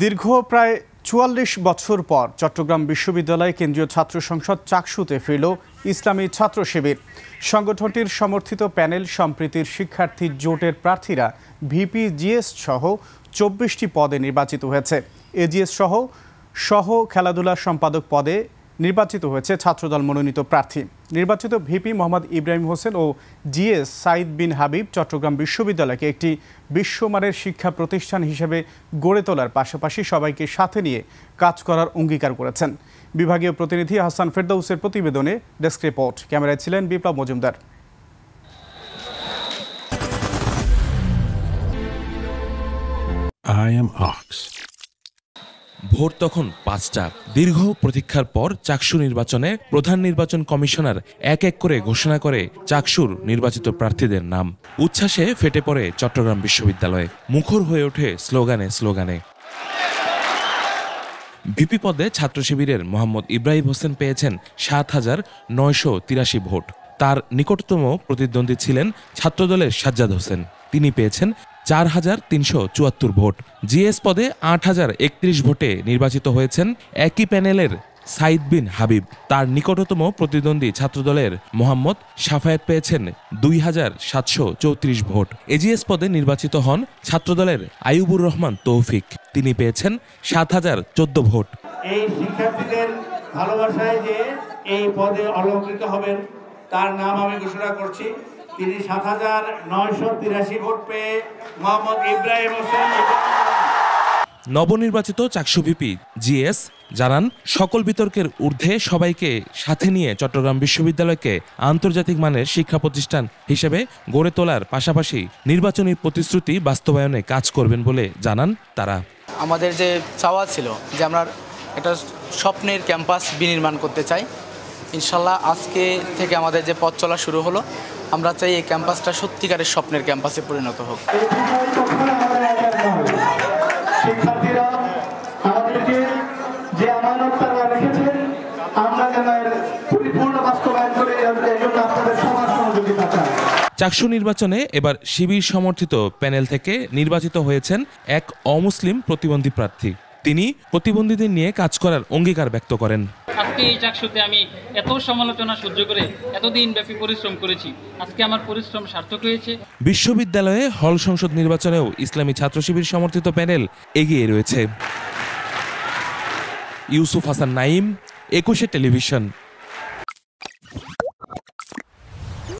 দীর্ঘ প্রায় ৪৪ বছর পর চট্টগ্রাম বিশ্ববিদ্যালয় কেন্দ্রীয় ছাত্র সংসদ চাকসুতে ফিরল ইসলামী ছাত্র শিবির। সংগঠনটির সমর্থিত প্যানেল সম্প্রীতির শিক্ষার্থী জোটের প্রার্থীরা ভিপি জিএস সহ ২৪টি পদে নির্বাচিত হয়েছে। এজিএস সহ খেলাধুলা সম্পাদক পদে নির্বাচিত হয়েছে ছাত্রদল মনোনীত প্রার্থী। নির্বাচিত ভিপি মোহাম্মদ ইব্রাহিম হোসেন ও জিএস সাইদ বিন হাবিব চট্টগ্রাম বিশ্ববিদ্যালয়কে একটি বিশ্বমানের শিক্ষা প্রতিষ্ঠান হিসেবে গড়ে তোলার পাশাপাশি সবাইকে সাথে নিয়ে কাজ করার অঙ্গীকার করেছেন। বিভাগীয় প্রতিনিধি হাসান ফেরদৌসের প্রতিবেদনে ডেস্ক রিপোর্ট। ক্যামেরায় ছিলেন বিপ্লব মজুমদার। ভোর তখন ৫টা। দীর্ঘ প্রতীক্ষার পর চাকসু নির্বাচনে প্রধান নির্বাচন কমিশনার এক এক করে ঘোষণা করে চাকসুর নির্বাচিত প্রার্থীদের নাম। উচ্ছ্বাসে ফেটে পড়ে চট্টগ্রাম বিশ্ববিদ্যালয়, মুখর হয়ে ওঠে স্লোগানে স্লোগানে। ভিপি পদে ছাত্র শিবিরের মোহাম্মদ ইব্রাহিম হোসেন পেয়েছেন ৭,৯৮৩ ভোট। তার নিকটতম প্রতিদ্বন্দ্বী ছিলেন ছাত্রদলের সাজ্জাদ হোসেন, তিনি পেয়েছেন ৪,৩৭৪ ভোট। জিএস পদে ৮,০৩১ ভোটে নির্বাচিত হয়েছেন একই প্যানেলের সাইদ বিন হাবিব। তার নিকটতম প্রতিদ্বন্দ্বী ছাত্রদলের মোহাম্মদ সাফায়েত পেয়েছেন ২,৭৩৪ ভোট। এজিএস পদে নির্বাচিত হন ছাত্রদলের আইয়ুবুর রহমান তৌফিক, তিনি পেয়েছেন ৭,০১৪ ভোট। এই শিক্ষার্থীদের ভালোবাসায় যে এই পদে অলংকৃত হবেন তার নাম আমি ঘোষণা করছি। তিনি ৭,৯৮৩ ভোট পেয়ে মোহাম্মদ ইব্রাহিম হোসেন। নবনির্বাচিত চাকসু ভিপি জিএস জানান, সকল বিতর্কের ঊর্ধ্বে সবাইকে সাথে নিয়ে চট্টগ্রাম বিশ্ববিদ্যালয়কে আন্তর্জাতিক মানের শিক্ষা প্রতিষ্ঠান হিসেবে গড়ে তোলার পাশাপাশি নির্বাচনী প্রতিশ্রুতি বাস্তবায়নে কাজ করবেন বলে জানান তারা। আমাদের যে চাওয়া ছিল যে আমরা একটা স্বপ্নের ক্যাম্পাস বিনির্মাণ করতে চাই, ইনশাল্লাহ আজকে থেকে আমাদের যে পথ চলা শুরু হলো। আমরা চাই এই ক্যাম্পাসটা সত্যিকারের স্বপ্নের ক্যাম্পাসে পরিণত হোক। শিক্ষার্থীরা আমাদেরকে যে আমানতটা রেখেছেন আমরা যেন এর পরিপূর্ণ বাস্তবায়ন করে এই জন্য আপনাদের সবার সহযোগিতা চাই। চাকসু নির্বাচনে এবার শিবির সমর্থিত প্যানেল থেকে নির্বাচিত হয়েছেন এক অমুসলিম প্রতিবন্ধী প্রার্থী। তিনি প্রতিবন্ধীদের নিয়ে কাজ করার অঙ্গীকার ব্যক্ত করেন। আজকে এই চাকসুতে আমি এত সমালোচনা সহ্য করে এতদিন ব্যাপী পরিশ্রম করেছি, আজকে আমার পরিশ্রম সার্থক হয়েছে। বিশ্ববিদ্যালয়ে হল সংসদ নির্বাচনেও ইসলামী ছাত্র শিবির সমর্থিত প্যানেল এগিয়ে রয়েছে। ইউসুফ হাসান নাইম, ২১ টেলিভিশন।